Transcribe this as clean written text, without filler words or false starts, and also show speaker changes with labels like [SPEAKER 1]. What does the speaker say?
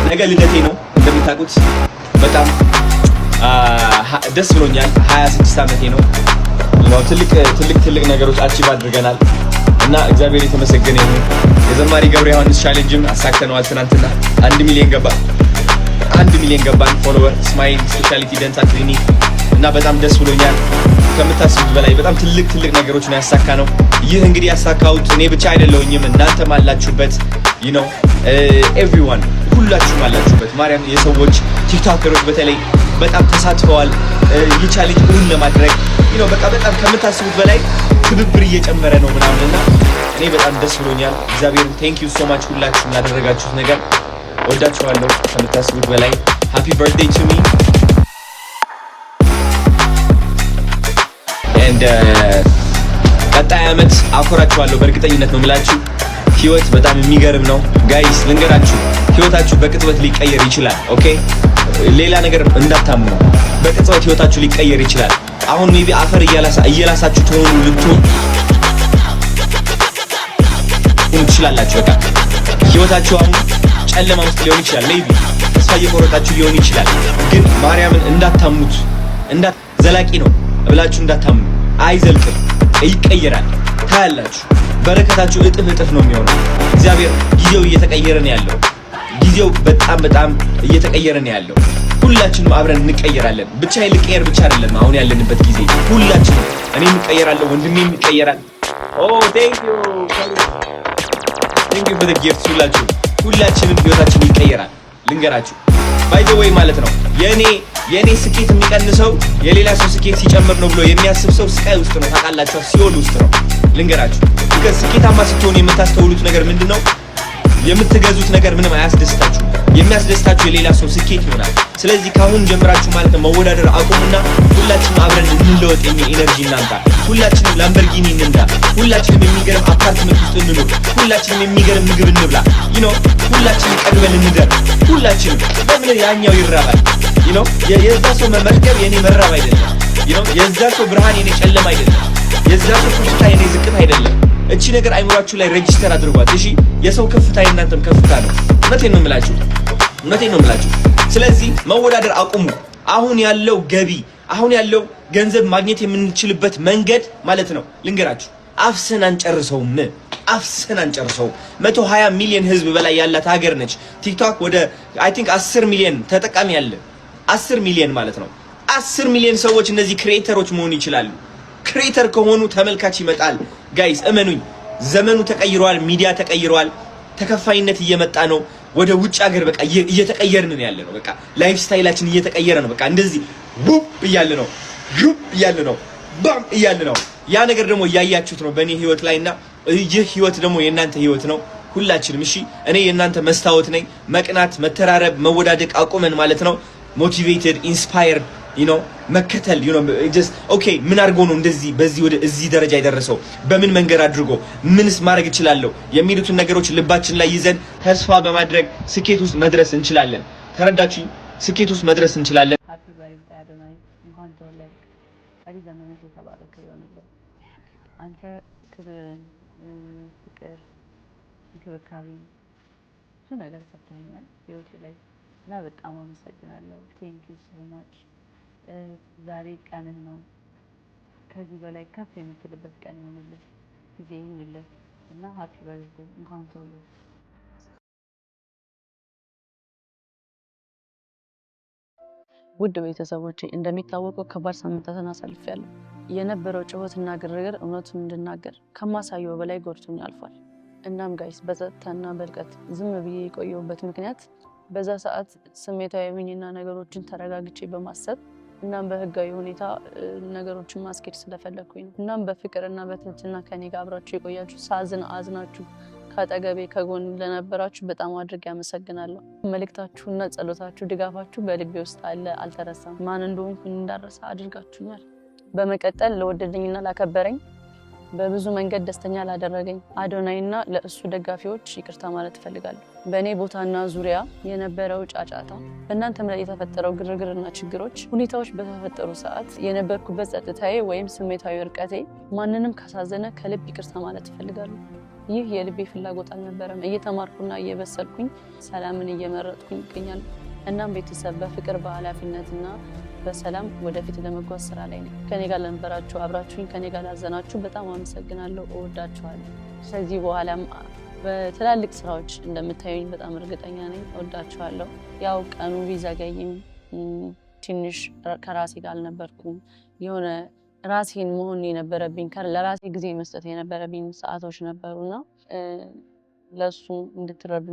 [SPEAKER 1] ነገ ልደቴ ነው እንደምታውቁት በጣም ደስ ብሎኛል 26 ዓመቴ ነው ትልቅ ነገሮች አቺቭ አድርገናል እና እግዚአብሔር የተመሰገነ ይሁን የዘማሪ ገብረ ዮሐንስ ቻሌንጅም አሳክተነዋል ትናንትና 1 ሚሊዮን ገባን ፎሎወር ስማይል ስፔሻሊቲ ዴንታል ክሊኒክ እና በጣም ደስ ብሎኛል ከምታስቡት በላይ በጣም ትልቅ ነገሮች ነው ያሳካነው ይህ እንግዲህ ያሳካውት እኔ ብቻ አይደለሁኝም እናንተም አላችሁበት you know everyone ሁላችሁም አላችሁበት ማርያም የሰዎች ቲክቶከሮች በተለይ በጣም ተሳትፈዋል ይህ ቻሌንጅ ሁሉ ለማድረግ you know በጣም ከምታስቡት በላይ ትብብር እየጨመረ ነው ምናምንና እኔ በጣም ደስ ብሎኛል እግዚአብሔር thank you so much ሁላችሁም ላደረጋችሁት ነገር ወዳችኋለሁ ከምታስቡት በላይ happy birthday to me and ቀጣይ አመት አኮራችኋለሁ በእርግጠኝነት ነው የምላችሁ ህይወት በጣም የሚገርም ነው ጋይስ ልንገራችሁ ህይወታችሁ በቅጽበት ሊቀየር ይችላል ኦኬ ሌላ ነገር እንዳታምኑ በቅጽበት ህይወታችሁ ሊቀየር ይችላል አሁን ሜቢ አፈር እያላሳችሁ ልትሆኑ ትችላላችሁ በቃ ህይወታችሁ አሁን ጨለማ ውስጥ ሊሆን ይችላል ሜቢ ተስፋ እየቆረጣችሁ ሊሆን ይችላል ግን ማርያምን እንዳታምኑት ዘላቂ ነው ብላችሁ እንዳታምኑ አይዘልቅም ይቀየራል ታያላችሁ በረከታችሁ እጥፍ ነው የሚሆነው እግዚአብሔር ጊዜው እየተቀየረ ነው ያለው ጊዜው በጣም እየተቀየረ ነው ያለው ሁላችንም አብረን እንቀየራለን ብቻ ይልቀየር ብቻ አይደለም አሁን ያለንበት ጊዜ ሁላችንም እኔም እቀየራለሁ ወንድሜም ይቀየራል thank you for the gift ሁላችንም ህይወታችን ይቀየራል ልንገራችሁ by the way ማለት ነው የኔ ስኬት የሚቀንሰው የሌላ ሰው ስኬት ሲጨምር ነው ብሎ የሚያስብ ሰው ስቃይ ውስጥ ነው ታውቃላችሁ ሲኦል ውስጥ ነው ልንገራችሁ ስኬታማ ስትሆኑ የምታስተውሉት ነገር ምንድነው የምትገዙት ነገር ምንም አያስደስታችሁ የሚያስደስታችሁ የሌላ ሰው ስኬት ይሆናል ስለዚህ ካሁን ጀምራችሁ ማለት ነው መወዳደር አቁሙና ሁላችንም አብረን እንለወጥ የሚል ኢነርጂ እናንተ ሁላችንም ላምበርጊኒ እንንዳ ሁላችንም የሚገርም አፓርትመንት ውስጥ እንኑር ሁላችንም የሚገርም ምግብ እንብላ ሁላችንም ቀርበን እንደር ሁላችንም በምን ያኛው ይራባል የዛ ሰው መመርገብ የኔ መራብ አይደለም የዛ ሰው ብርሃን የኔ ጨለማ አይደለም የዛ ሰው ከፍታ የኔ ዝቅታ አይደለም እቺ ነገር አይምራችሁ ላይ ሬጂስተር አድርጓት እሺ የሰው ከፍታ የእናንተም ከፍታ ነው እውነቴን ነው የምላችሁ ስለዚህ መወዳደር አቁሙ አሁን ያለው ገቢ አሁን ያለው ገንዘብ ማግኘት የምንችልበት መንገድ ማለት ነው ልንገራችሁ አፍሰን አንጨርሰውም 120 ሚሊዮን ህዝብ በላይ ያላት ሀገር ነች ቲክቶክ ወደ አይ ቲንክ 10 ሚሊዮን ተጠቃሚ ያለ 10 ሚሊዮን ማለት ነው 10 ሚሊዮን ሰዎች እነዚህ ክሬተሮች መሆን ይችላሉ ክሬተር ከሆኑ ተመልካች ይመጣል ጋይስ እመኑኝ ዘመኑ ተቀይሯል ሚዲያ ተቀይሯል ተከፋይነት እየመጣ ነው ወደ ውጭ ሀገር በቃ እየተቀየርን ነው ያለነው በቃ ላይፍ ስታይላችን እየተቀየረ ነው በቃ እንደዚህ ቡብ እያለ ነው ባም እያለ ነው ያ ነገር ደግሞ ያያችሁት ነው በእኔ ህይወት ላይና ይህ ህይወት ደግሞ የእናንተ ህይወት ነው ሁላችንም እሺ እኔ የእናንተ መስታወት ነኝ መቅናት መተራረብ መወዳደቅ አቁመን ማለት ነው motivated inspired መከተል just okay ምን አድርጎ ነው እንደዚህ በዚህ ወደ እዚህ ደረጃ የደረሰው በምን መንገድ አድርጎ ምንስ ማድረግ ይችላል የሚሉትን ነገሮች ልባችን ላይ ይዘን ተስፋ በማድረግ ስኬት ውስጥ መድረስ እንችላለን ተረዳችሁ ስኬት ውስጥ መድረስ እንችላለን
[SPEAKER 2] አንተ ፍቅር እንክብካቤ ብዙ ነገር ሰጥተኸኛል ህይወቴ ላይ እና በጣም አመሰግናለሁ ቴንክ ዩ ሶ ማች ዛሬ ቀንህ ነው ከዚህ በላይ ከፍ የምትልበት ቀን ይሁንልህ ጊዜ ይሁንልህ እና ሃፒ በርዝዴይ እንኳን ተወለድክ ውድ ቤተሰቦቼ እንደሚታወቀው ከባድ ሳምንታትን አሳልፌያለሁ የነበረው ጩኸትና ግርግር እውነቱን እንድናገር ከማሳየው በላይ ጎድቶኝ አልፏል እናም ጋይስ በጸጥታና በልቀት ዝም ብዬ የቆየሁበት ምክንያት በዛ ሰዓት ስሜታዊ ሆኜና ነገሮችን ተረጋግቼ በማሰብ እናም በህጋዊ ሁኔታ ነገሮችን ማስኬድ ስለፈለኩኝ ነው እናም በፍቅርና በትህትና ከኔ ጋር አብራችሁ የቆያችሁ ሳዝን አዝናችሁ ካጠገቤ ከጎን ለነበራችሁ በጣም አድርጌ አመሰግናለሁ መልእክታችሁና ጸሎታችሁ ድጋፋችሁ በልቤ ውስጥ አለ አልተረሳም ማን እንደሆንኩ እንዳረሳ አድርጋችሁኛል በመቀጠል ለወደደኝና ላከበረኝ በብዙ መንገድ ደስተኛ ላደረገኝ አዶናይና ለእሱ ደጋፊዎች ይቅርታ ማለት ፈልጋለሁ በእኔ ቦታና ዙሪያ የነበረው ጫጫታ በእናንተም ላይ የተፈጠረው ግርግርና ችግሮች ሁኔታዎች በተፈጠሩ ሰዓት የነበርኩበት ጸጥታዬ ወይም ስሜታዊ እርቀቴ ማንንም ካሳዘነ ከልብ ይቅርታ ማለት ፈልጋለሁ ይህ የልቤ ፍላጎት አልነበረም። እየተማርኩና እየበሰልኩኝ ሰላምን እየመረጥኩኝ ይገኛል። እናም ቤተሰብ በፍቅር በኃላፊነትና በሰላም ወደፊት ለመጓዝ ስራ ላይ ነኝ። ከኔ ጋር ለነበራችሁ አብራችሁኝ ከኔ ጋር ላዘናችሁ በጣም አመሰግናለሁ። እወዳችኋለሁ። ስለዚህ በኋላም በትላልቅ ስራዎች እንደምታዩኝ በጣም እርግጠኛ ነኝ። እወዳችኋለሁ። ያው ቀኑ ቢዘገይም ትንሽ ከራሴ ጋር አልነበርኩም። የሆነ ራሴን መሆን የነበረብኝ ለራሴ ጊዜ መስጠት የነበረብኝ ሰዓቶች ነበሩና ለሱ እንድትረዱ